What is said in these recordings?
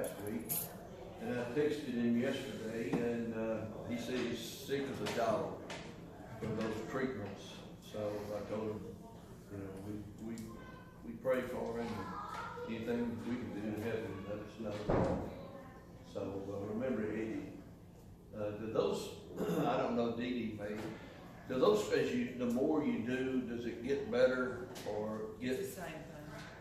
last week, and I texted him yesterday, and he said he's sick as a dog from those treatments. So I told him, you know, we pray for him, and anything we can do to help him, let us know. So remember Eddie. Do those, I don't know, Dee Dee maybe, do those, the more you do, does it get better or get? It's the same thing.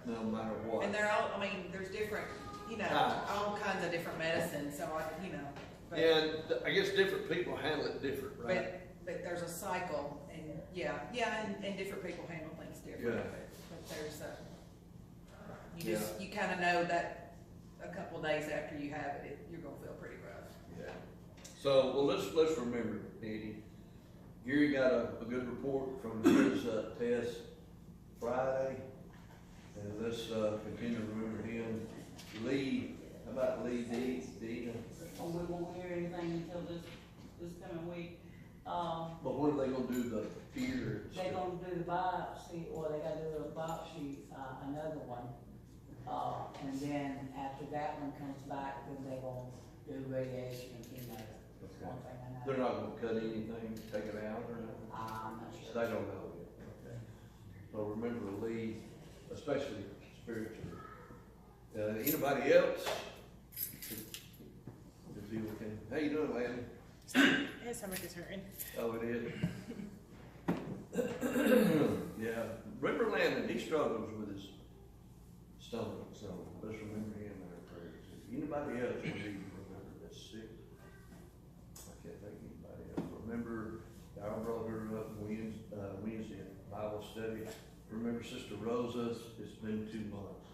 No matter what. And they're all, I mean, there's different, you know, Types. all kinds of different medicines, so I, you know. But, And I guess different people handle it different, right? but there's a cycle, and and different people handle things different. Yeah. But there's you kind of know that a couple of days after you have it, you're gonna feel pretty rough. Yeah. So, well, let's remember, Eddie. Gary got a good report from his test Friday, and let's continue to remember him. Lee, how about Lee Dee? Oh, we won't hear anything until this coming week. But when are they gonna do the ear? They gonna do the biopsy, or they gotta do a biopsy, another one. And then after that one comes back, then they gonna do radiation and chemo. Okay. One thing I know. They're not gonna cut anything, take it out or nothing? I'm not sure. They don't know yet. Okay. So remember Lee, especially spiritually. Anybody else? To deal with him. How you doing, Landon? His stomach is hurting. Oh, it is. Yeah. Remember Landon, he struggles with his stomach, so let's remember him in our prayers. Anybody else we need to remember that's sick? I can't think of anybody else. Remember our brother Wednesday at Bible study. Remember Sister Rosa, it's been 2 months.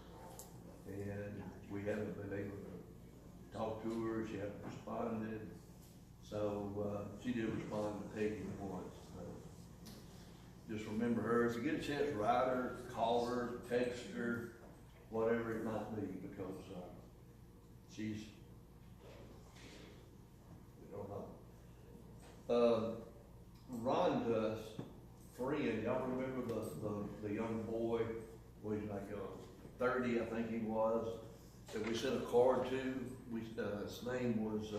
And we haven't been able to talk to her, she hasn't responded. So she did respond to Peggy once. Just remember her, if you get a chance, write her, call her, text her, whatever it might be, because she's, we don't know. Rhonda's friend, y'all remember the young boy, was like 30, I think he was, that we sent a card to. His name was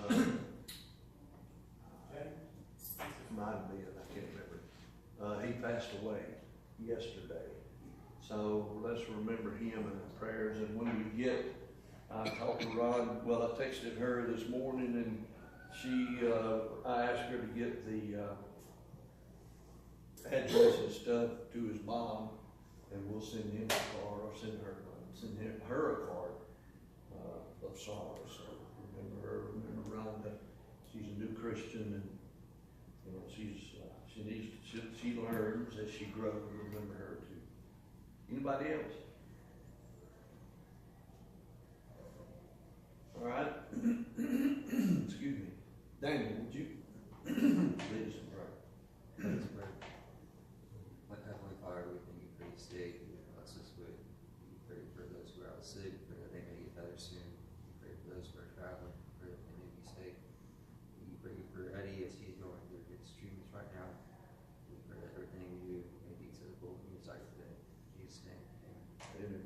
might have been, I can't remember. He passed away yesterday. So let's remember him in our prayers. And when we get, I talked to Ron, well, I texted her this morning, and she, I asked her to get the address and stuff to his mom, and we'll send him a card, or send her a card of sorrow. So remember her, remember Rhonda. She's a new Christian, and you know, she learns as she grows. Remember her too. Anybody else? All right. Excuse me. Daniel, would you lead us in prayer? Let's pray. Heavenly Father, we thank you for this day. You bless us with. We pray for those who are out sick. Pray that they may get better soon. We pray for those who are traveling. Pray that they may be safe. We pray for Eddie as he's going through his treatments right now. We pray that everything we do may be acceptable in your sight today. In Jesus' name, amen. Amen.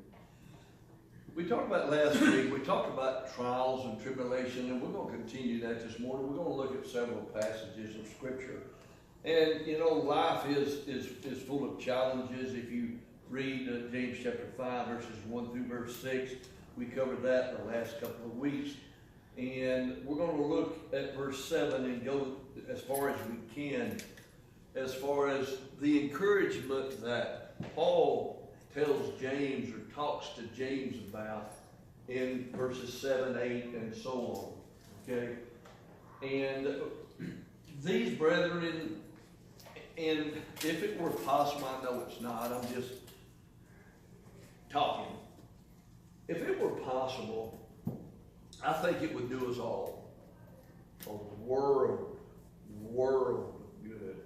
We talked about last week, we talked about trials and tribulation, and we're going to continue that this morning. We're going to look at several passages of Scripture. And, you know, life is full of challenges. If you read James chapter 5, verses 1 through verse 6, we covered that the last couple of weeks. And we're going to look at verse 7 and go as far as we can, as far as the encouragement that Paul tells James or talks to James about in verses 7, 8, and so on. Okay? And these brethren, and if it were possible, I know it's not, I'm just talking. If it were possible, I think it would do us all a world good.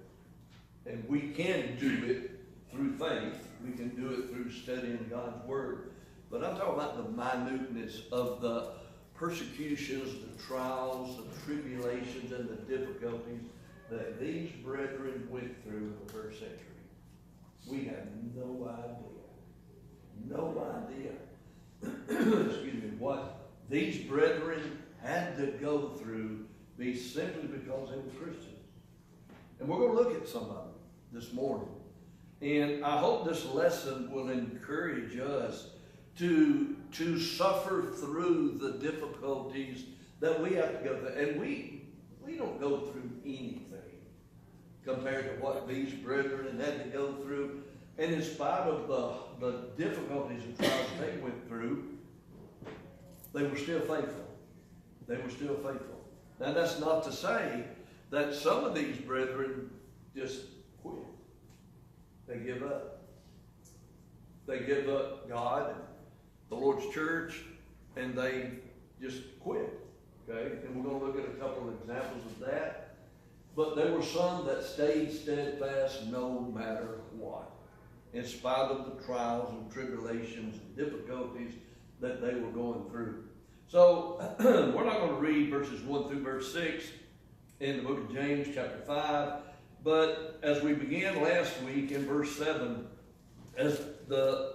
And we can do it through faith. We can do it through studying God's Word. But I'm talking about the minuteness of the persecutions, the trials, the tribulations, and the difficulties that these brethren went through in the first century. We have no idea, excuse me, what these brethren had to go through be simply because they were Christians. And we're going to look at some of them this morning. And I hope this lesson will encourage us to suffer through the difficulties that we have to go through. And we don't go through anything compared to what these brethren had to go through. And in spite of the difficulties and trials they went through, they were still faithful. They were still faithful. Now that's not to say that some of these brethren just quit. They give up. They give up God and the Lord's church, and they just quit. Okay? And we're going to look at a couple of examples of that. But there were some that stayed steadfast no matter what, in spite of the trials and tribulations and difficulties that they were going through. So we're not going to read verses 1 through verse 6 in the book of James chapter 5. But as we began last week in verse 7, as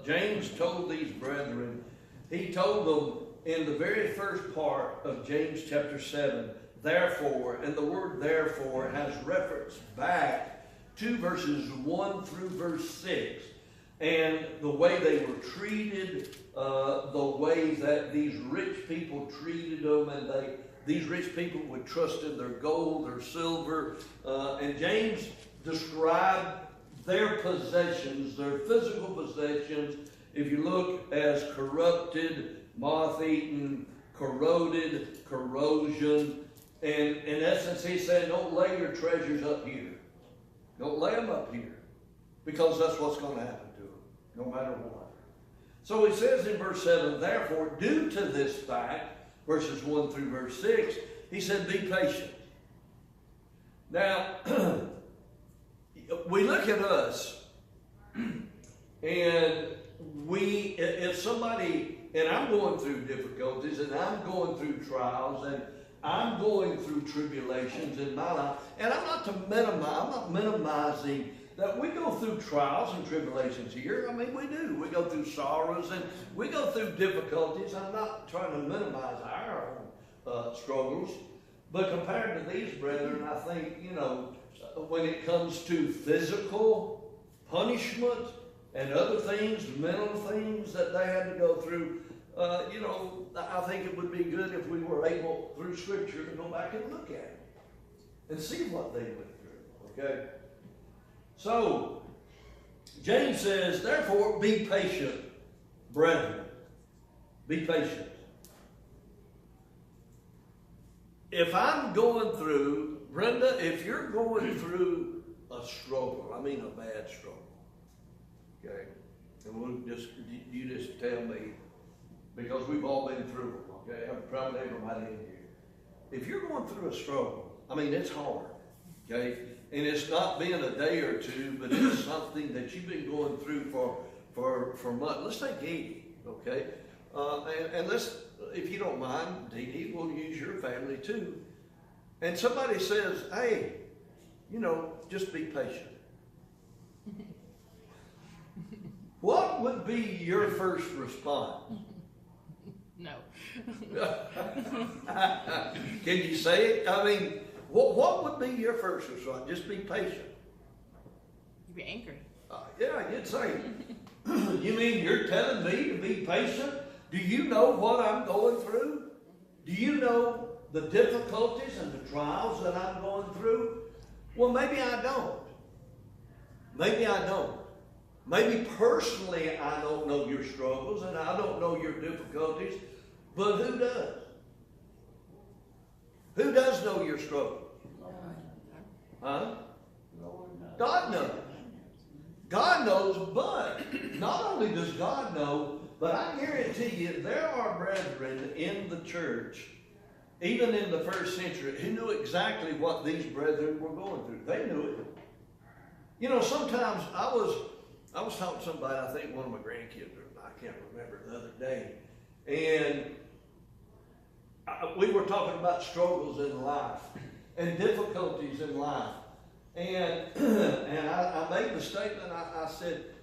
James told these brethren, he told them in the very first part of James chapter 7, therefore, and the word therefore has reference back to verses 1 through verse 6. And the way they were treated, the way that these rich people treated them, and these rich people would trust in their gold or silver. And James described their possessions, their physical possessions, if you look, as corrupted, moth-eaten, corroded, corrosion. And in essence, he said, don't lay your treasures up here. Don't lay them up here, because that's what's going to happen to them, no matter what. So he says in verse 7, therefore, due to this fact, verses 1 through verse 6, he said, be patient. Now, we look at us, and if somebody, and I'm going through difficulties, and I'm going through trials, and I'm going through tribulations in my life, and I'm not minimizing that we go through trials and tribulations here. I mean, we do. We go through sorrows and we go through difficulties. I'm not trying to minimize our own struggles. But compared to these brethren, I think, when it comes to physical punishment and other things, mental things that they had to go through, I think it would be good if we were able, through Scripture, to go back and look at it and see what they went through, okay? So, James says, therefore, be patient, brethren. Be patient. If I'm going through, Brenda, if you're going through a struggle, I mean a bad struggle, okay? And you just tell me, because we've all been through them, okay? Probably everybody in here. If you're going through a struggle, I mean, it's hard, okay? And it's not been a day or two, but it's something that you've been going through for months. Let's take Dee, okay? And let's, if you don't mind, Dee, we'll use your family too. And somebody says, hey, just be patient. What would be your first response? No. Can you say it? I mean, what would be your first response? Just be patient. You'd be angry. Yeah, you'd say, you mean you're telling me to be patient? Do you know what I'm going through? Do you know the difficulties and the trials that I'm going through? Well, maybe I don't. Maybe I don't. Maybe personally I don't know your struggles and I don't know your difficulties, but who does? Who does know your struggles? Huh? God knows. God knows, but not only does God know, but I guarantee you there are brethren in the church, even in the first century, who knew exactly what these brethren were going through. They knew it. Sometimes I was talking to somebody, I think one of my grandkids, I can't remember, the other day, and we were talking about struggles in life and difficulties in life. And I made the statement, I said,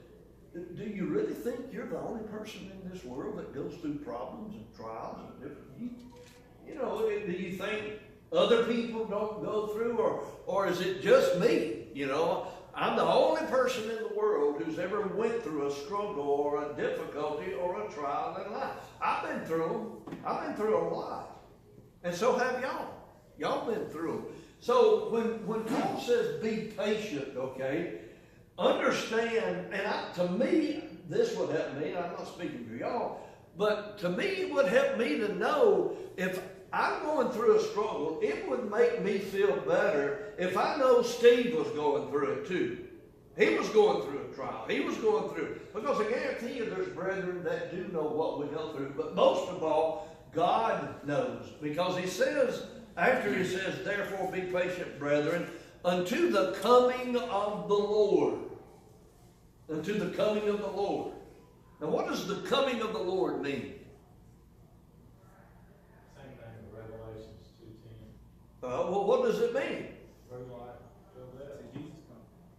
do you really think you're the only person in this world that goes through problems and trials and different You know, do you think other people don't go through, or is it just me? You know, I'm the only person in the world who's ever went through a struggle or a difficulty or a trial in life. I've been through them. I've been through a lot. And so have y'all. Y'all been through them. So when Paul says be patient, okay, understand, and to me, this would help me, I'm not speaking for y'all, but to me, it would help me to know if I'm going through a struggle, it would make me feel better if I know Steve was going through it too. He was going through a trial. He was going through, because I guarantee you there's brethren that do know what we go through. But most of all, God knows. Because he says, after he says, therefore be patient, brethren, unto the coming of the Lord. Unto the coming of the Lord. Now what does the coming of the Lord mean? Same thing in Revelations 2:10. Well, what does it mean? True life, true death. Jesus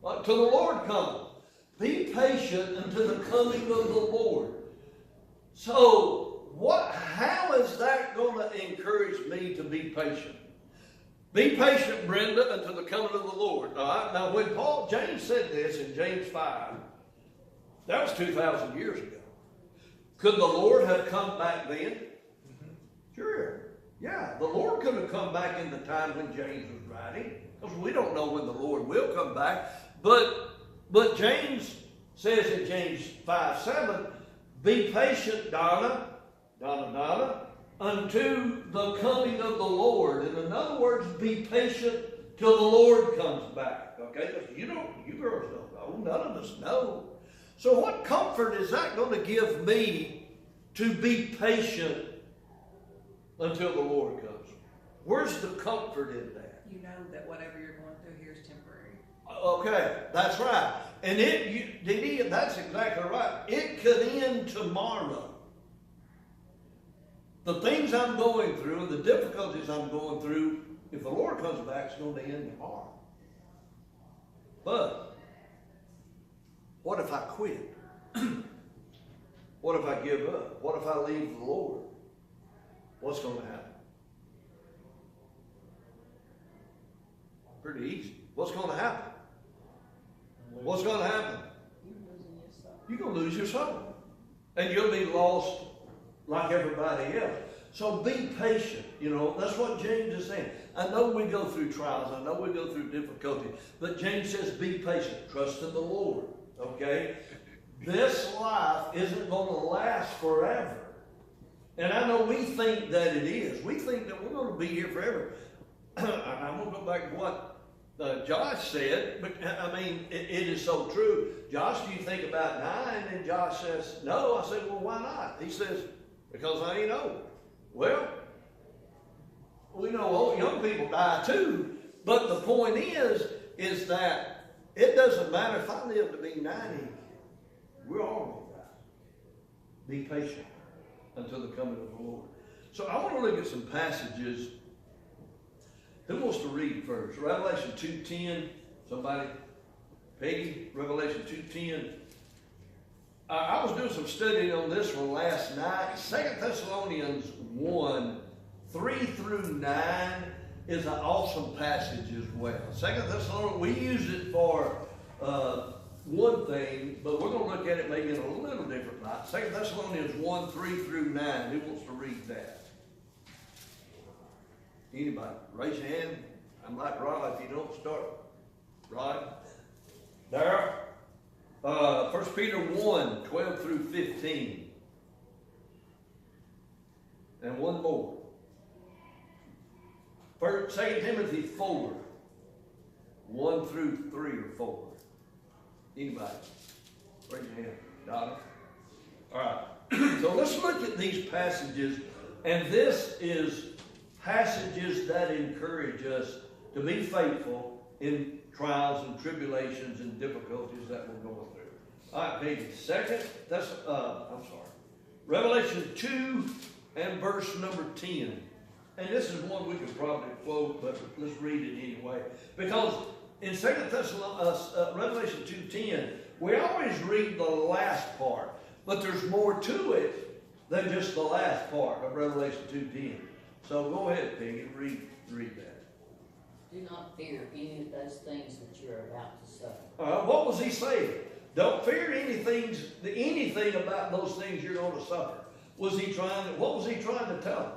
comes. To the Lord coming. Be patient until the coming of the Lord. So, how is that going to encourage me to be patient? Be patient, Brenda, until the coming of the Lord. All right? Now, when James said this in James 5, that was 2,000 years ago. Could the Lord have come back then? Sure. Yeah, the Lord could have come back in the time when James was writing, because we don't know when the Lord will come back. But James says in James 5:7, be patient, Donna, unto the coming of the Lord. And in other words, be patient till the Lord comes back. Okay? Because you girls don't know. None of us know. So what comfort is that going to give me to be patient until the Lord comes? Where's the comfort in that? You know that whatever you're going through here is temporary. Okay, that's right. And that's exactly right. It could end tomorrow. The things I'm going through and the difficulties I'm going through, if the Lord comes back, it's going to end tomorrow. But what if I quit? What if I give up? What if I leave the Lord? What's going to happen? Pretty easy. What's going to happen? What's going to happen? You're going to lose your soul. And you'll be lost like everybody else. So be patient. You know, that's what James is saying. I know we go through trials. I know we go through difficulty. But James says be patient. Trust in the Lord. Okay? This life isn't going to last forever. And I know we think that it is. We think that we're going to be here forever. I'm going to go back to what Josh said, but I mean, it is so true. Josh, do you think about dying? And Josh says, no. I said, well, why not? He says, because I ain't old. Well, we know old young people die too, but the point is that it doesn't matter if I live to be 90, we're all going to die. Be patient until the coming of the Lord. So I want to look at some passages. Who wants to read first? Revelation 2:10. Somebody? Peggy? Revelation 2:10. I was doing some studying on this one last night. 2 Thessalonians 1:3-9 is an awesome passage as well. 2 Thessalonians, we use it for one thing, but we're going to look at it maybe in a little different light. 2 Thessalonians 1:3-9. Who wants to read that? Anybody? Raise your hand. I'm like Rod if you don't start. Rod? Darryl? 1 Peter 1:12-15. And one more. 2 Timothy 4:1-3 or 4. Anybody? Raise your hand. Donna? All right. So let's look at these passages. And this is passages that encourage us to be faithful in trials and tribulations and difficulties that we're going through. All right, Peggy. Revelation 2 and verse number 10. And this is one we could probably quote, but let's read it anyway. Because in Revelation 2:10, we always read the last part, but there's more to it than just the last part of Revelation 2:10. So go ahead, Peggy, read that. Do not fear any of those things that you're about to suffer. What was he saying? Don't fear anything about those things you're going to suffer. What was he trying to tell them?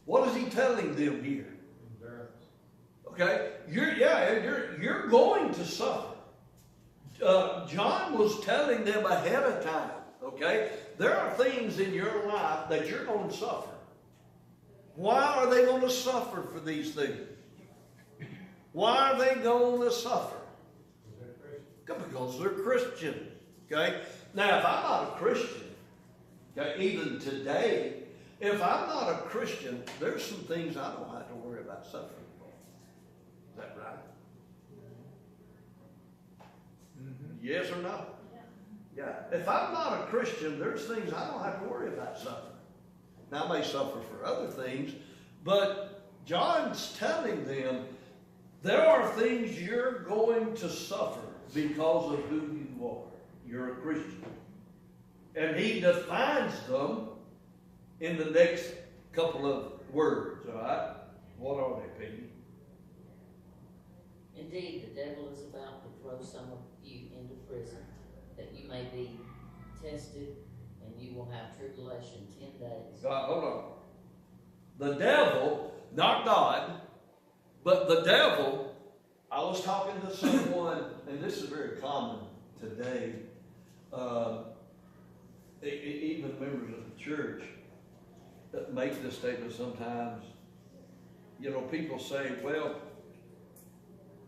What is he telling them here? Endurance. Okay, you're going to suffer. John was telling them ahead of time. Okay, there are things in your life that you're going to suffer. Why are they going to suffer for these things? Why are they going to suffer? Because they're Christian. Okay? Now, if I'm not a Christian, okay, even today, if I'm not a Christian, there's some things I don't have to worry about suffering for. Is that right? Yes or no? Yeah. If I'm not a Christian, there's things I don't have to worry about suffering. Now, I may suffer for other things, but John's telling them there are things you're going to suffer because of who you are. You're a Christian. And he defines them in the next couple of words, all right? What are they, Peggy? Indeed, the devil is about to throw some of you into prison, that you may be tested, and you will have tribulation 10 days. Hold on. The devil, not God, but the devil. I was talking to someone, and this is very common today, even members of the church that make this statement sometimes. You know, people say, well,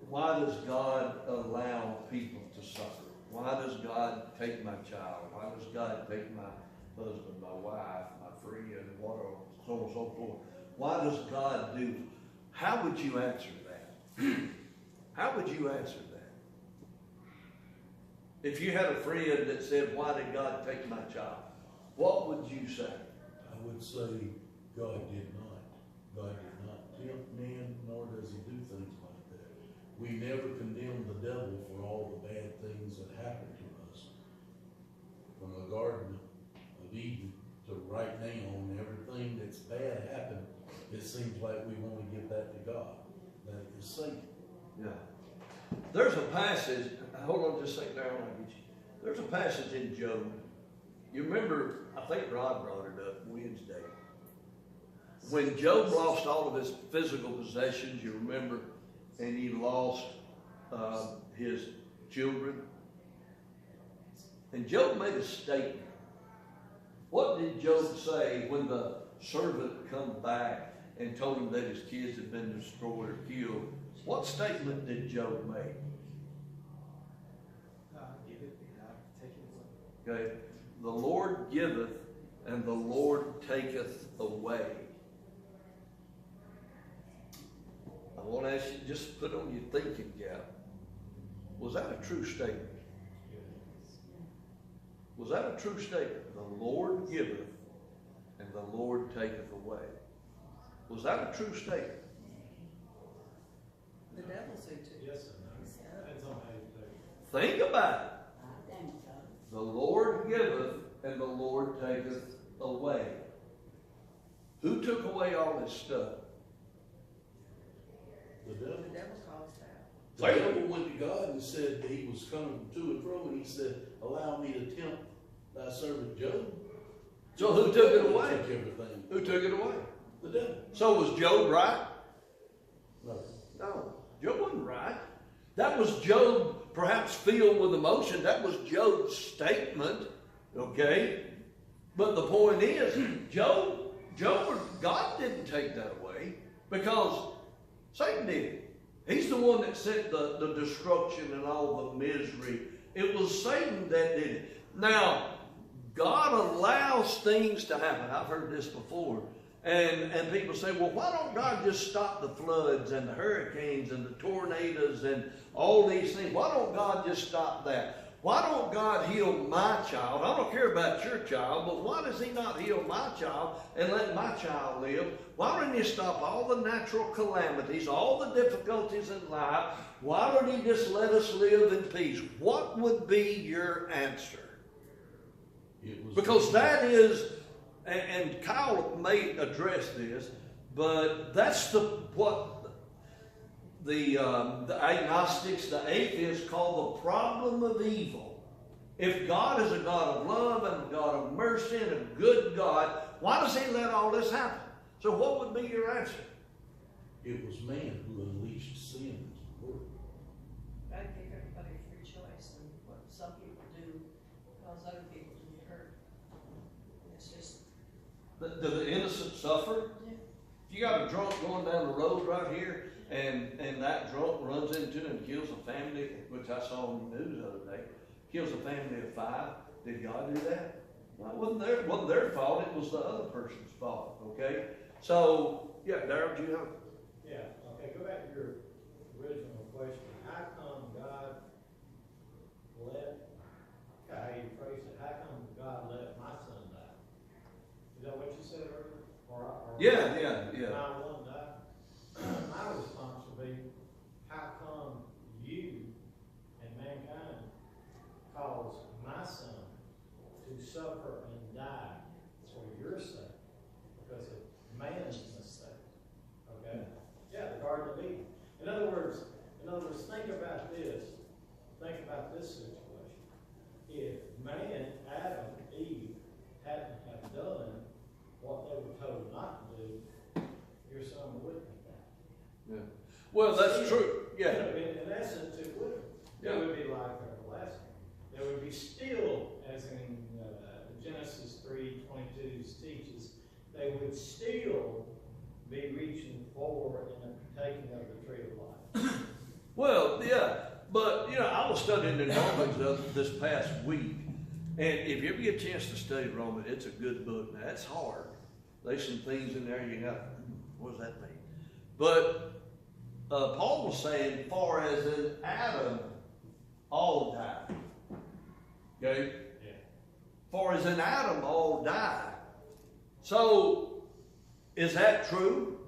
why does God allow people to suffer? Why does God take my child? Why does God take my husband, my wife, my friend, whatever, so on and so forth? Why does God do? How would you answer that? How would you answer that? If you had a friend that said, why did God take my child? What would you say? I would say God did not. God did not tempt man, nor does he do things like that. We never condemn the devil for all the bad things that happen to us. From the Garden of Eden to right now, and everything that's bad happened, it seems like we want to give that to God. That is Satan. Yeah. There's a passage, hold on just a second there, I'll get you. There's a passage in Job. You remember, I think Rod brought it up Wednesday. When Job lost all of his physical possessions, you remember, and he lost his children. And Job made a statement. What did Job say when the servant come back and told him that his kids had been destroyed or killed? What statement did Job make? Give it, and I take it away. Okay. The Lord giveth and the Lord taketh away. I want to ask you, just put on your thinking cap. Was that a true statement? Was that a true statement? The Lord giveth and the Lord taketh away. Was that a true statement? The devil said too. Yes and no. Depends on how you take it. Think about it. I think so. The Lord giveth and the Lord taketh away. Who took away all his stuff? The devil. The devil caused that. The devil went to God and said he was coming to and fro, and he said, allow me to tempt thy servant Job. So who took it away? Took everything. Who took it away? The devil. So was Job right? No. No, Job wasn't right. That was Job perhaps filled with emotion. That was Job's statement, okay? But the point is, God didn't take that away because Satan did. He's the one that sent the destruction and all the misery. It was Satan that did it. Now, God allows things to happen. I've heard this before. And people say, well, why don't God just stop the floods and the hurricanes and the tornadoes and all these things? Why don't God just stop that? Why don't God heal my child? I don't care about your child, but why does he not heal my child and let my child live? Why don't he stop all the natural calamities, all the difficulties in life? Why don't he just let us live in peace? What would be your answer? It was. Because that is, and Kyle may address this, but that's what the agnostics, the atheists call the problem of evil. If God is a God of love and a God of mercy and a good God, why does He let all this happen? So what would be your answer? It was man who unleashed sin into the world. Gotta give everybody a free choice, and what some people do cause other people to get hurt. It's just, Do the innocent suffer? Yeah. If you got a drunk going down the road right here, and that drunk runs into and kills a family, which I saw on the news the other day, kills a family of 5, did God do that? No, it wasn't their fault, it was the other person's fault, okay? So, yeah, Darryl, do you have? Yeah, okay, go back to your original question. How come God how you phrased it, how come God let my son die? Is that what you said earlier? Yeah. My one die? My response would be, how come you and mankind caused my son to suffer and die for your sake? Because of man's mistake. Okay? Yeah, the Garden of Eden. In other words, think about this. Think about this situation. If man, Adam, Eve, hadn't have done what they were told not to do, your son wouldn't have died. Yeah. Well, that's true. Yeah. In essence, it would. Yeah. It would be life everlasting. There would be still, as in Genesis 3:22 teaches, they would still be reaching for and partaking of the tree of life. Well, yeah, but I was studying in Romans this past week, and if you ever get a chance to study Romans, it's a good book. Now, it's hard. There's some things in there you got, what does that mean? But Paul was saying, far as in Adam, all died. Okay? Yeah. For as in Adam all died. So, is that true?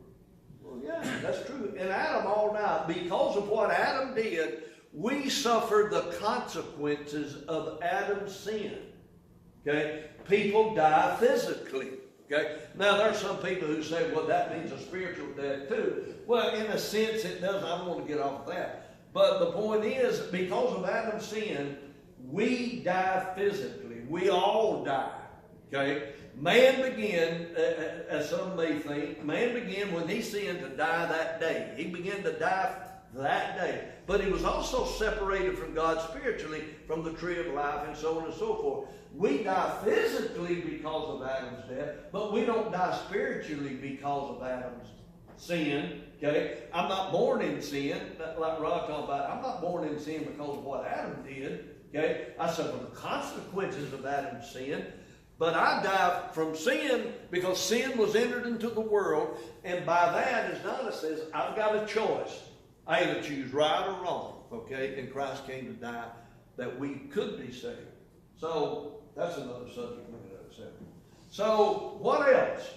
Well, yeah, that's true. In Adam all died. Because of what Adam did, we suffered the consequences of Adam's sin. Okay? People die physically. Okay? Now, there are some people who say, well, that means a spiritual death too. Well, in a sense it does. I don't want to get off of that. But the point is, because of Adam's sin, we die physically. We all die. Okay? Man began, as some may think, man began when he sinned to die that day. He began to die that day. But he was also separated from God spiritually from the tree of life and so on and so forth. We die physically because of Adam's death, but we don't die spiritually because of Adam's sin. Okay? I'm not born in sin, like Rod talked about. I'm not born in sin because of what Adam did. Okay? I suffer the consequences of Adam's sin. But I die from sin because sin was entered into the world. And by that, as Donna says, I've got a choice. I either choose right or wrong. Okay? And Christ came to die that we could be saved. So, that's another subject in itself. So, what else?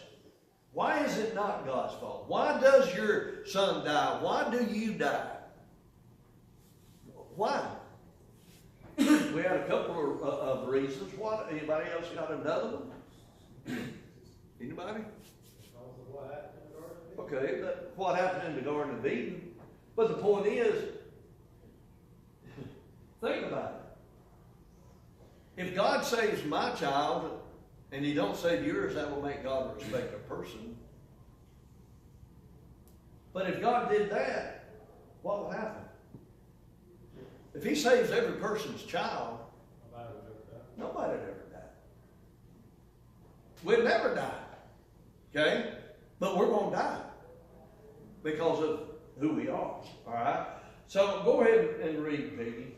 Why is it not God's fault? Why does your son die? Why do you die? Why? We had a couple of reasons. What? Anybody else got another one? Anybody? Okay, what happened in the Garden of Eden? But the point is, think about it. If God saves my child and He don't save yours, that will make God respect a person. But if God did that, what will happen? If He saves every person's child, nobody would ever die. We'd never die. Okay? But we're going to die because of who we are. Alright? So go ahead and read, Peggy.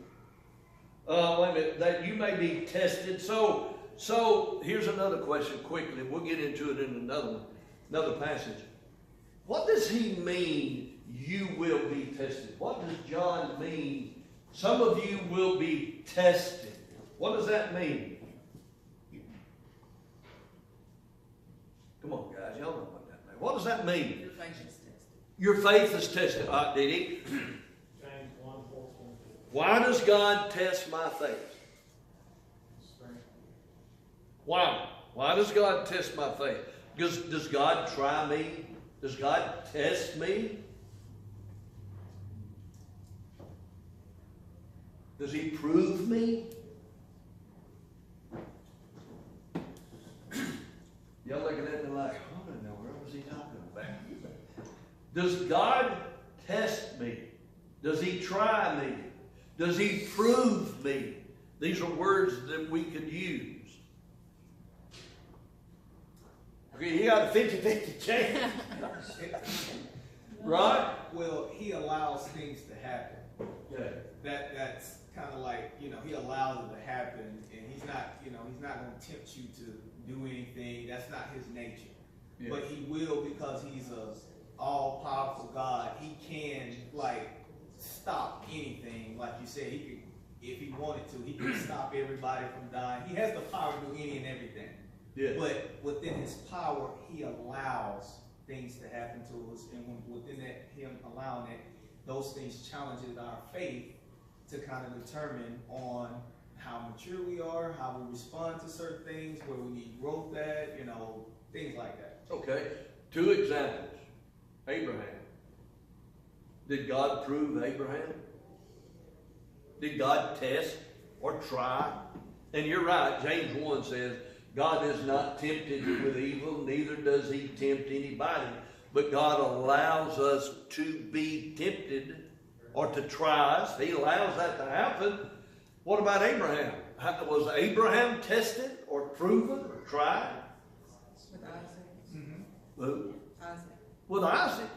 Wait a minute. That you may be tested. So here's another question quickly. We'll get into it in another passage. What does he mean, you will be tested? What does John mean? Some of you will be tested. What does that mean? Come on, guys. Y'all know what that means. What does that mean? Your faith is tested. Your faith is tested. Did he? James 1:14. Why does God test my faith? Why? Why does God test my faith? Does God try me? Does God test me? Does He prove me? Y'all looking at me like, what in the world was he talking about? Does God test me? Does He try me? Does He prove me? These are words that we could use. Okay, you got a 50-50 chance. Right? Well, He allows things to happen. Yeah. That's kind of like, He allows it to happen, and He's not going to tempt you to do anything. That's not His nature. Yeah. But He will, because He's a all-powerful God. He can, stop anything. Like you said, He could, if He wanted to, He can stop everybody from dying. He has the power to do any and everything. Yeah. But within His power, He allows things to happen to us, and within that, Him allowing it, those things challenges our faith to kind of determine on how mature we are, how we respond to certain things, where we need growth at, things like that. Okay, 2 examples. Abraham. Did God prove Abraham? Did God test or try? And you're right, James 1 says, God is not tempted with evil, neither does He tempt anybody. But God allows us to be tempted or to try us. He allows that to happen. What about Abraham? Was Abraham tested or proven or tried? With Isaac. Mm-hmm. Who? Isaac. With Isaac.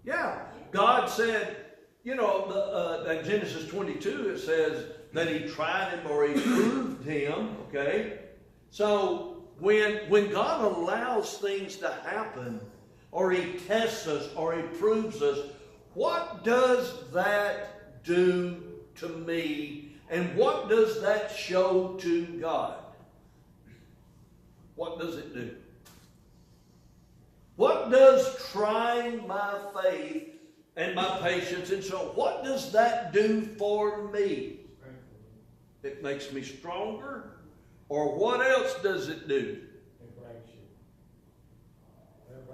Yeah. God said, in Genesis 22, it says that He tried him or He proved him. Okay. So when God allows things to happen, or He tests us, or He proves us, what does that do to me? And what does that show to God? What does it do? What does trying my faith and my patience and so what does that do for me? It makes me stronger? Or what else does it do? It breaks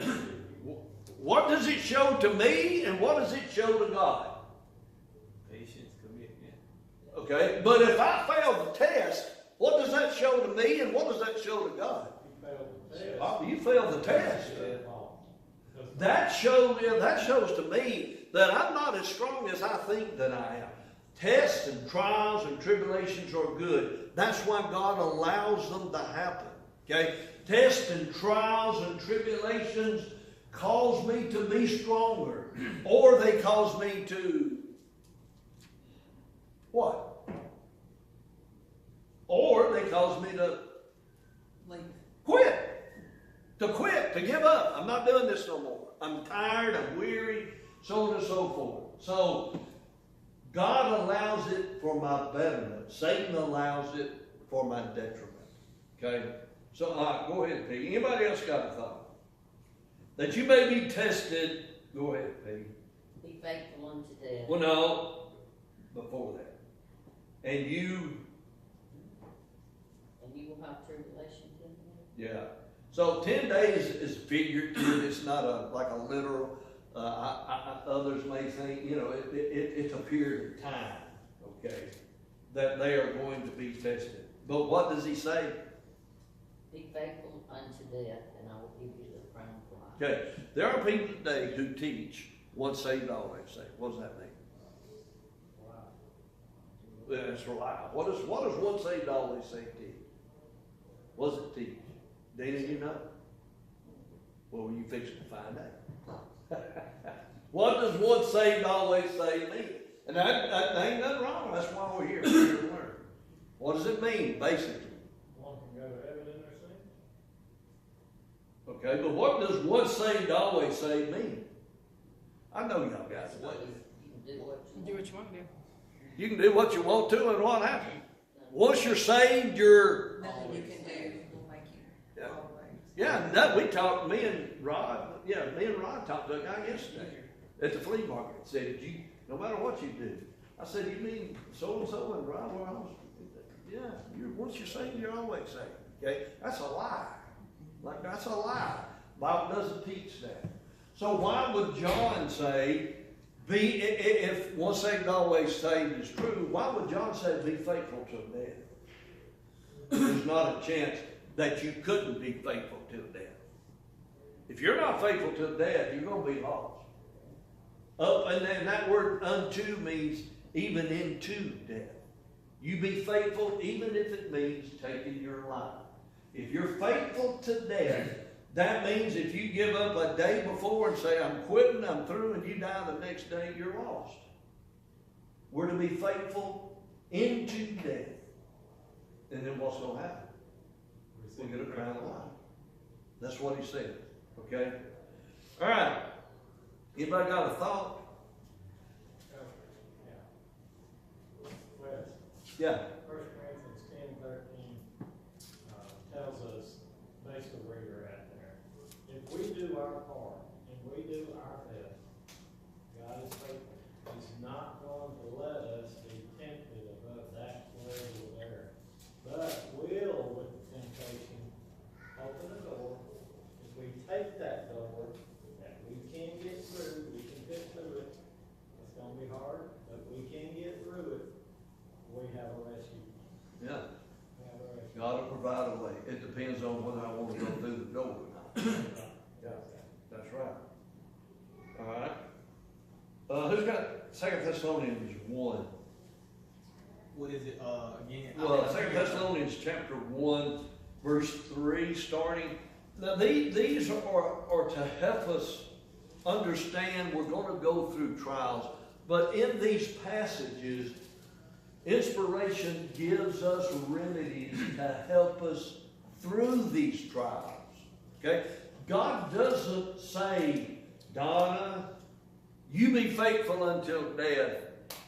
you. What does it show to me and what does it show to God? Patience, commitment. Okay, but if I fail the test, what does that show to me and what does that show to God? You failed the test. Oh, you failed the test. Yeah. That shows to me that I'm not as strong as I think that I am. Tests and trials and tribulations are good. That's why God allows them to happen. Okay? Tests and trials and tribulations cause me to be stronger. Or they cause me to what? Or they cause me to Leave. quit. To give up. I'm not doing this no more. I'm tired, I'm weary, so on and so forth. So, God allows it for my betterment. Satan allows it for my detriment. Okay? So, all right, go ahead, Pete. Anybody else got a thought? That you may be tested. Go ahead, Pete. Be faithful unto death. Well, no. Before that. And you. And you will have tribulation 10 days. Yeah. So 10 days is figurative. It's not like a literal. Others may think, it's a period of time, okay, that they are going to be tested. But what does He say? Be faithful unto death, and I will give you the crown of life. Okay, there are people today who teach once saved, always saved. What does that mean? Wow. That's right. What does once saved, always saved teach? What does it teach? Dana, you know? Well, you fixing to find out. What does once saved, always saved mean? And that ain't nothing wrong. That's why we're here. We're here to learn. What does it mean, basically? One can go to heaven in their sin. Okay, but what does once saved, always saved mean? I know y'all got That's it. what you can do what you Do want. what you want to do. You can do what you want to, and what happens? Once you're saved, you're... Nothing you can do will make you Yeah. always. Yeah, me and Rod talked to a guy yesterday at the flea market. Said, no matter what you do. I said, you mean so-and-so and Rod? Well, yeah, once you're saved, you're always saved. Okay? That's a lie. Like, that's a lie. Bible doesn't teach that. So why would John say, if once saved, always saved is true, why would John say be faithful to death? There's not a chance that you couldn't be faithful to death. If you're not faithful to death, you're going to be lost. And then that word unto means even into death. You be faithful even if it means taking your life. If you're faithful to death, that means if you give up a day before and say, I'm quitting, I'm through, and you die the next day, you're lost. We're to be faithful into death. And then what's going to happen? We'll get a crown of life. That's what he said. Okay? All right. Anybody got a thought? Wes, Yeah. 1 Corinthians 10:13 tells us basically where you're at there. If we do our part and we do our best, God is faithful. He's not going to let us be tempted above that level there. But will, with the temptation, open the door. If we take that door, that we can get through, we can get through it. It's going to be hard, but we can get through it. We have a rescue. Yeah. We have a rescue. God will provide a way. It depends on whether I want to go through the door or not. Yeah. That's right. All right. Who's got 2 Thessalonians 1? What is it, again? Well, 2 Thessalonians chapter 1, verse 3, starting. Now, these are to help us understand we're going to go through trials. But in these passages, inspiration gives us remedies to help us through these trials. Okay? God doesn't say, Donna, you be faithful until death.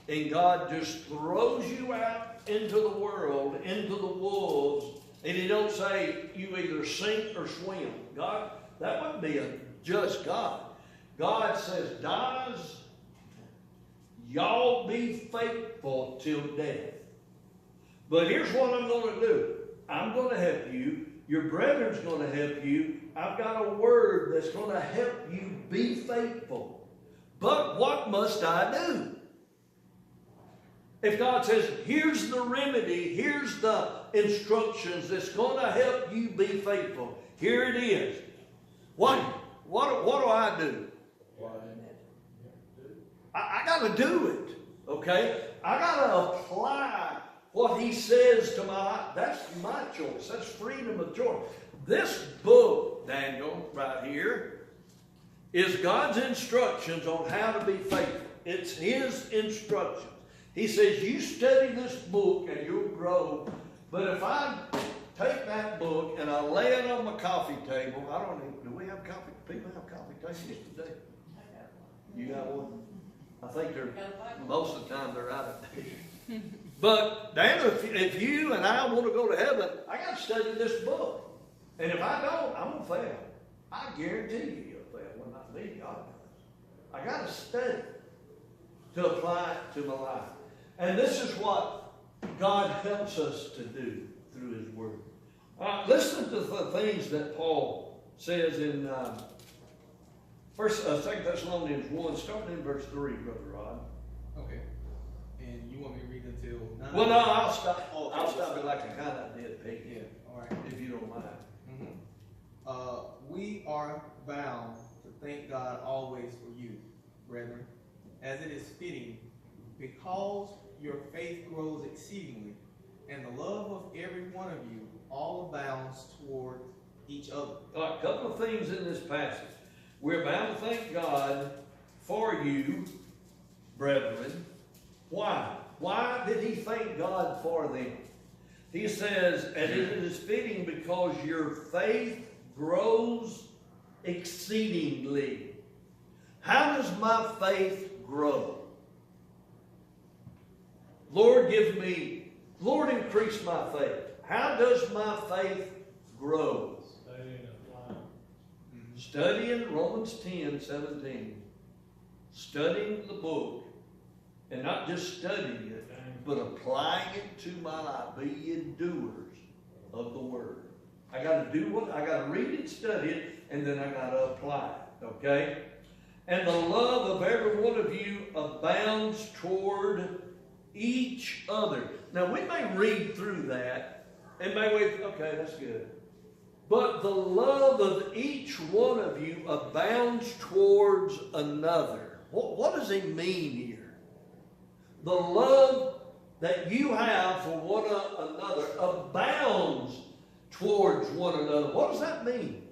And God just throws you out into the world, into the wolves, and He don't say you either sink or swim. God, that wouldn't be a just God. God says, Donnas, y'all be faithful till death. But here's what I'm going to do. I'm going to help you. Your brethren's going to help you. I've got a word that's going to help you be faithful. But what must I do? If God says, here's the remedy, here's the instructions that's going to help you be faithful. Here it is. What do I do? I got to do it. Okay? I got to apply what He says to my life. That's my choice. That's freedom of choice. This book, Daniel, right here, is God's instructions on how to be faithful. It's His instructions. He says, you study this book and you'll grow. But if I take that book and I lay it on my coffee table, I don't know, do we have coffee? People have coffee tables today? You got one? I think they're, most of the time they're out of date. But Daniel, if you and I want to go to heaven, I got to study this book. And if I don't, I'm going to fail. I guarantee you you'll fail. Well, not me, God does. I got to study to apply it to my life. And this is what God helps us to do through His Word. Listen to the things that Paul says in 2 Thessalonians 1, starting in verse 3, Brother Rod. Okay. And you want me to read until 9? Well, no, I'll stop. Oh, okay. I'll stop it like I kind of did, Pete. Yeah, all right. If you don't mind. We are bound to thank God always for you, brethren, as it is fitting, because your faith grows exceedingly, and the love of every one of you all abounds toward each other. All right, a couple of things in this passage. We're bound to thank God for you, brethren. Why? Why did He thank God for them? He says, and it is fitting because your faith grows exceedingly. How does my faith grow? Lord, increase my faith. How does my faith grow? Studying Romans 10:17. Studying the book. And not just studying it, but applying it to my life. Be ye doers of the word. I gotta do what, I gotta read it, study it, and then I gotta apply it, okay? And the love of every one of you abounds toward each other. Now, we may read through that, and may we, okay, that's good. But the love of each one of you abounds towards another. What does he mean here? The love that you have for one another abounds towards one another. What does that mean?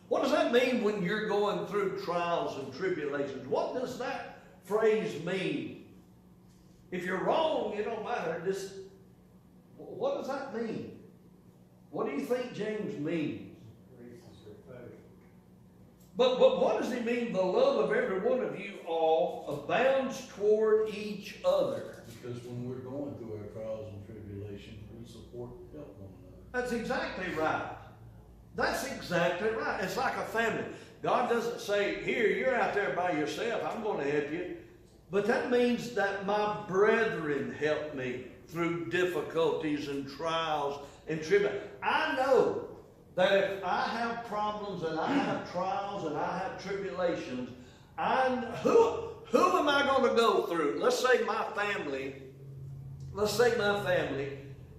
What does that mean when you're going through trials and tribulations? What does that phrase mean? If you're wrong, it don't matter. Just, what does that mean? What do you think James means? Increases your faith. But what does he mean? The love of every one of you all abounds toward each other. Because when we're going through our trials and tribulations, we support and help one another. That's exactly right. That's exactly right. It's like a family. God doesn't say, here, you're out there by yourself, I'm going to help you. But that means that my brethren help me through difficulties and trials and tribulations. I know that if I have problems and I have trials and I have tribulations, who am I going to go through? Let's say my family,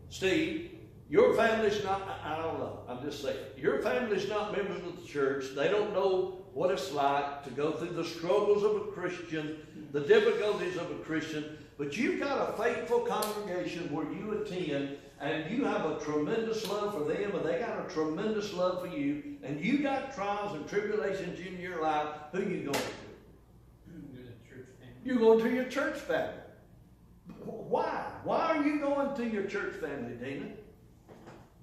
Steve, your family's not, I don't know, I'm just saying, your family's not members of the church. They don't know what it's like to go through the struggles of a Christian, the difficulties of a Christian, but you've got a faithful congregation where you attend, and you have a tremendous love for them, and they got a tremendous love for you, and you got trials and tribulations in your life. Who are you going to? You're going to your church family. Why? Why are you going to your church family, Dina?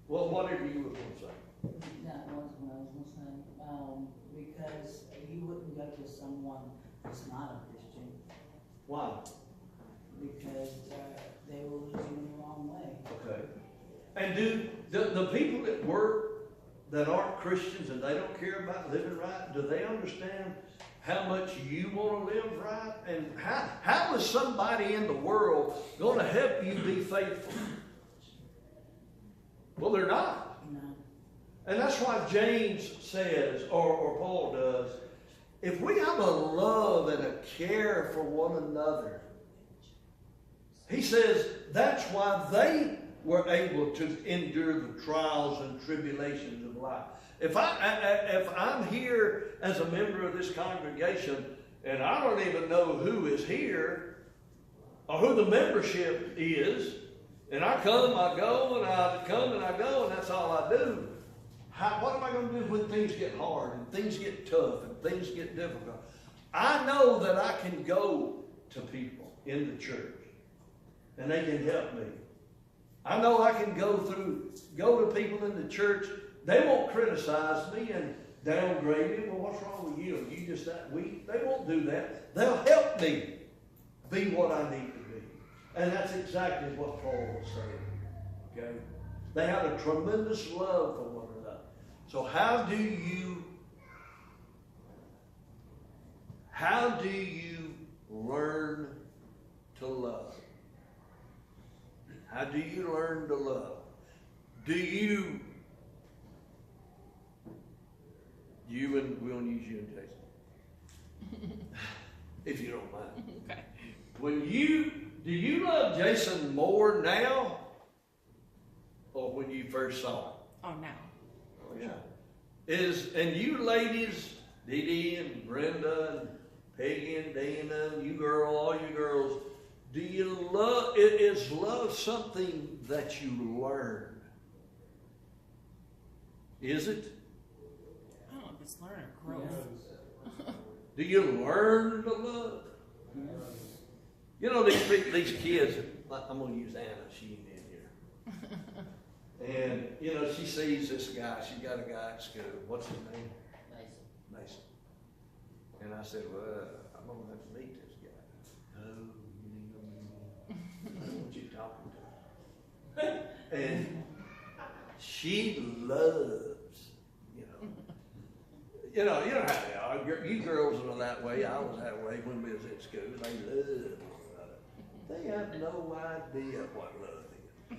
Well, whatever you were going to say. That was what I was gonna say, because you wouldn't go to someone that's not a Christian, Why? because, they will lead you in the wrong way. Okay. And do the people at work that aren't Christians and they don't care about living right, do they understand how much you want to live right? And how is somebody in the world going to help you be faithful? Well, they're not. No. And that's why James says, or Paul does, if we have a love and a care for one another, he says that's why they were able to endure the trials and tribulations of life. If I'm here as a member of this congregation and I don't even know who is here or who the membership is, and I come, I go, and I come and I go, and that's all I do. What am I going to do when things get hard and things get tough and things get difficult? I know that I can go to people in the church and they can help me. I know I can go to people in the church. They won't criticize me and downgrade me. Well, what's wrong with you? Are you just that weak? They won't do that. They'll help me be what I need to be. And that's exactly what Paul was saying. Okay? They had a tremendous love for one another. So how do you learn to love? How do you learn to love? Do you and we'll use you and Jason. If you don't mind. Okay. Do you love Jason more now or when you first saw him? Oh, now. Oh, yeah. And you ladies, Dee Dee and Brenda and Peggy and Dana, and you girl, all you girls, do you love, is love something that you learn? Is it? I don't know if it's learn or growth. Do you learn to love? You know, these kids, I'm going to use Anna, she ain't in here. And, you know, she sees this guy, she got a guy at school. What's his name? Mason. And I said, well, I'm going to have to meet this guy. Oh, you need to meet him. I don't want you talking to him. And she loves, you know how they are. You girls are that way. I was that way when we was at school. They love. They have no idea what love is,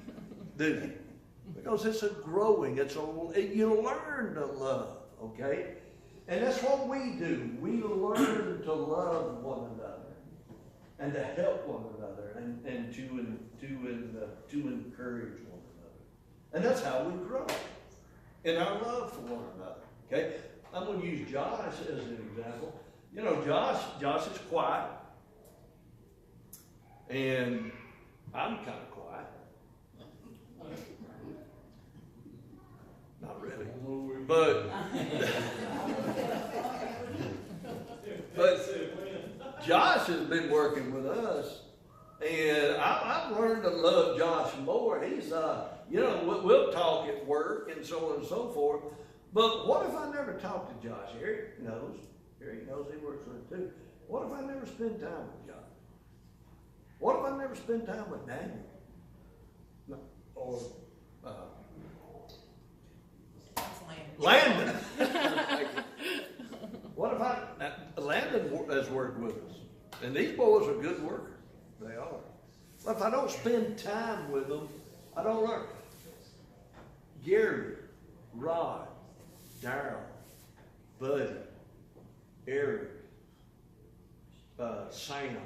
do they? Because it's a growing, you learn to love, okay? And that's what we do. We learn to love one another and to help one another and to encourage one another. And that's how we grow in our love for one another, okay? I'm going to use Josh as an example. You know, Josh is quiet, and I'm kind of quiet. Not really, but Josh has been working with us, and I've learned to love Josh more. He's, you know, we'll talk at work and so on and so forth. But what if I never talked to Josh? Eric knows. Eric knows he works with him too. What if I never spend time with Josh? What if I never spend time with Daniel? No. Or Landon. What if Landon has worked with us, and these boys are good workers. They are. But if I don't spend time with them, I don't learn. Gary, Rod, Darryl, Buddy, Eric, Sam.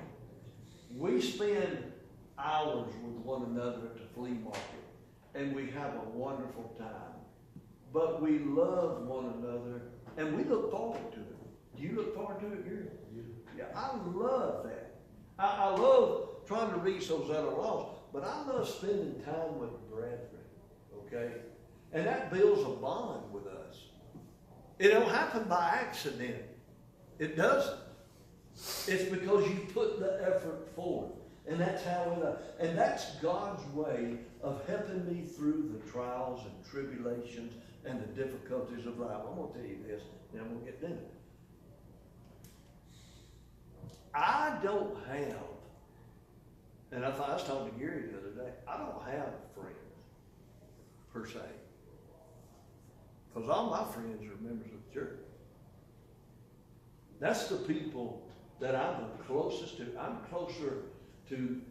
We spend hours with one another at the flea market, and we have a wonderful time. But we love one another, and we look forward to it. Do you look forward to it, Gary? Yeah, I love that. I love trying to reach those other laws, but I love spending time with brethren, okay? And that builds a bond with us. It don't happen by accident. It doesn't. It's because you put the effort forward. And that's how we love. And that's God's way of helping me through the trials and tribulations and the difficulties of life. I'm going to tell you this, and I'm going to get done. I don't have, and I was talking to Gary the other day, I don't have friends, per se. Because all my friends are members of the church. That's the people that I'm the closest to. I'm closer to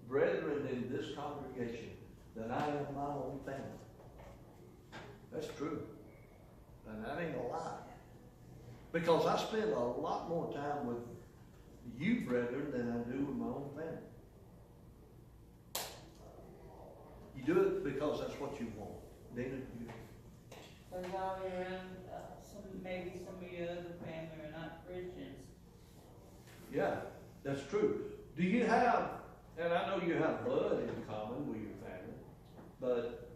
brethren in this congregation than I am my own family. That's true. And that ain't a lie. Because I spend a lot more time with you, brethren, than I do with my own family. You do it because that's what you want. Dana, you. Because all around, maybe some of your other family are not Christians. Yeah, that's true. Do you have, and I know you have blood in common with your family, but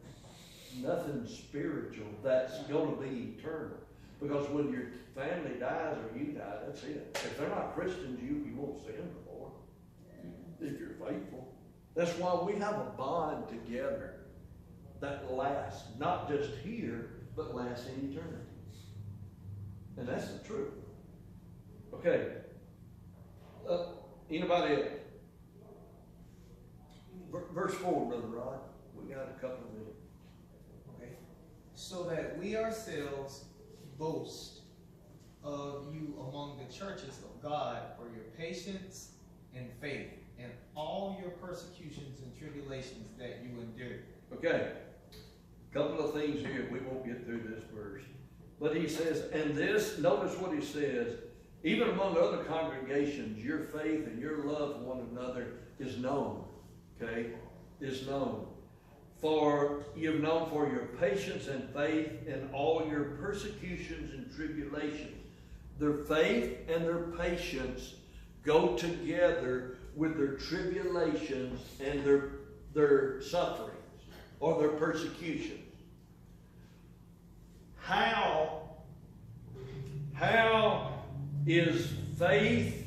nothing spiritual that's going to be eternal. Because when your family dies or you die, that's it. If they're not Christians, you won't see them anymore. If you're faithful. That's why we have a bond together that lasts, not just here, but lasts in eternity. And that's the truth. Okay. Anybody else? Verse 4, Brother Rod. We got a couple of minutes. Okay. So that we ourselves boast of you among the churches of God for your patience and faith and all your persecutions and tribulations that you endure. Okay. A couple of things here. We won't get through this verse. But he says, and this, notice what he says, even among other congregations, your faith and your love for one another is known. Okay? Is known. For you've known for your patience and faith in all your persecutions and tribulations. Their faith and their patience go together with their tribulations and their sufferings or their persecutions. How is faith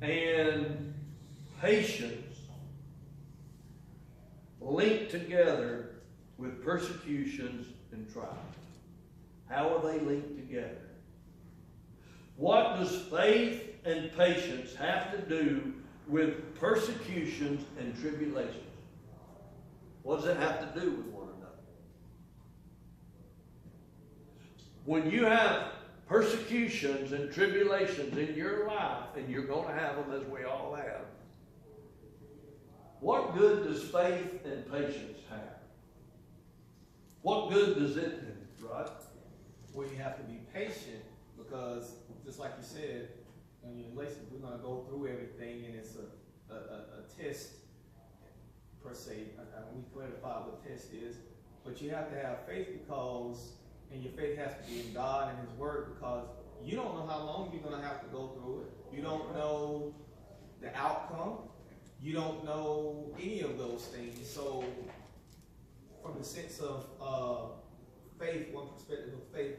and patience linked together with persecutions and trials? How are they linked together? What does faith and patience have to do with persecutions and tribulations? What does it have to do with one another? When you have persecutions and tribulations in your life, and you're going to have them as we all have, what good does faith and patience have? What good does it do, right? Where you have to be patient, because just like you said, when you're in relationship, we're gonna go through everything, and it's a test per se. We clarify what test is, but you have to have faith and your faith has to be in God and His Word, because you don't know how long you're gonna have to go through it. You don't know the outcome. You don't know any of those things. So, from the sense of faith, one perspective of faith,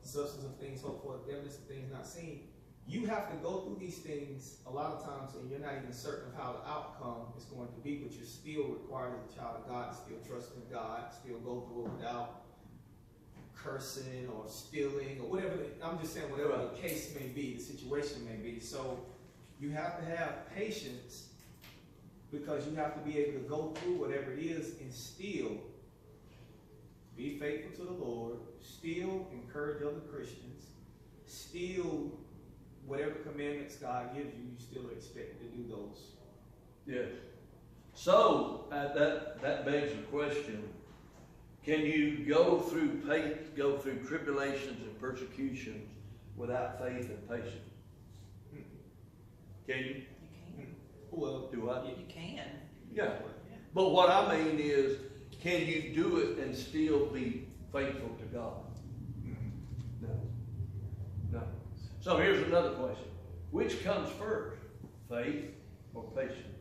substance of things hoped for, evidence of things not seen, you have to go through these things a lot of times, and you're not even certain of how the outcome is going to be, but you're still required as a child of God to still trust in God, still go through it without cursing or stealing or whatever. I'm just saying whatever the case may be, the situation may be. So you have to have patience, because you have to be able to go through whatever it is and still be faithful to the Lord, still encourage other Christians, still whatever commandments God gives you, you still are expected to do those. Yes. So, that begs the question, can you go through tribulations and persecutions without faith and patience? Can you? You can. Well, Do I? You can. Yeah. But what I mean is, can you do it and still be faithful to God? No. No. So here's another question. Which comes first, faith or patience?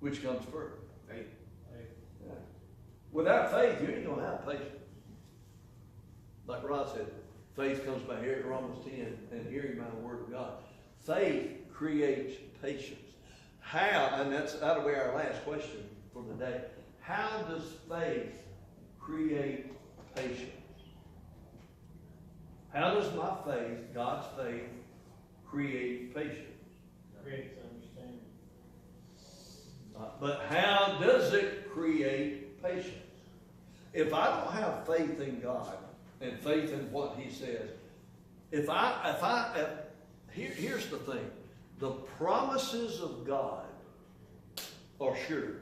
Which comes first? Faith. Yeah. Without faith, you ain't going to have patience. Like Rod said, faith comes by hearing, Romans 10, and hearing by the word of God. Faith creates patience. How, and that'll be our last question for the day, how does faith create patience? How does my faith, God's faith, create patience? Creates understanding. But how does it create patience? If I don't have faith in God and faith in what He says, here's the thing. The promises of God are sure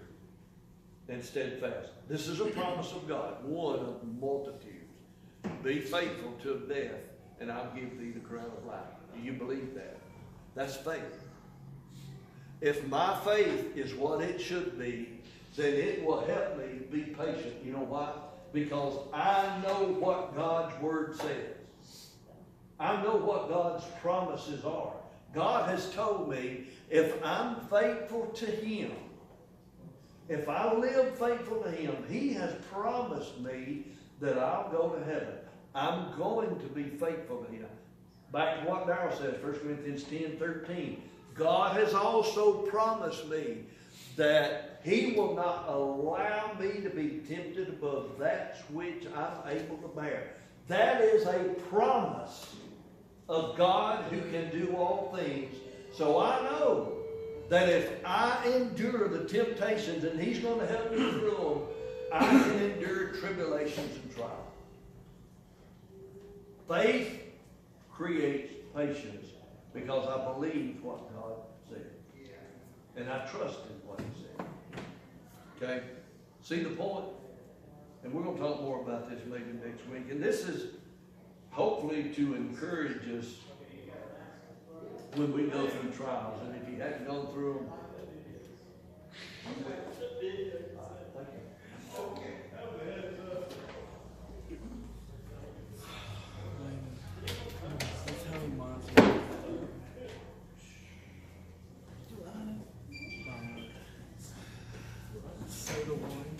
and steadfast. This is a promise of God, one of multitudes. Be faithful till death, and I'll give thee the crown of life. Do you believe that? That's faith. If my faith is what it should be, then it will help me be patient. You know why? Because I know what God's Word says. I know what God's promises are. God has told me if I'm faithful to Him, if I live faithful to Him, He has promised me that I'll go to heaven. I'm going to be faithful to Him. Back to what Darrell says, 1 Corinthians 10:13. God has also promised me that He will not allow me to be tempted above that which I'm able to bear. That is a promise of God who can do all things. So I know that if I endure the temptations, and He's going to help me through them, I can endure tribulations and trials. Faith creates patience because I believe what God said. And I trust in what He said. Okay? See the point? And we're going to talk more about this maybe next week. And this is hopefully to encourage us when we go through trials. And if you hadn't gone through them, I'm with you. Thank you. Soda water.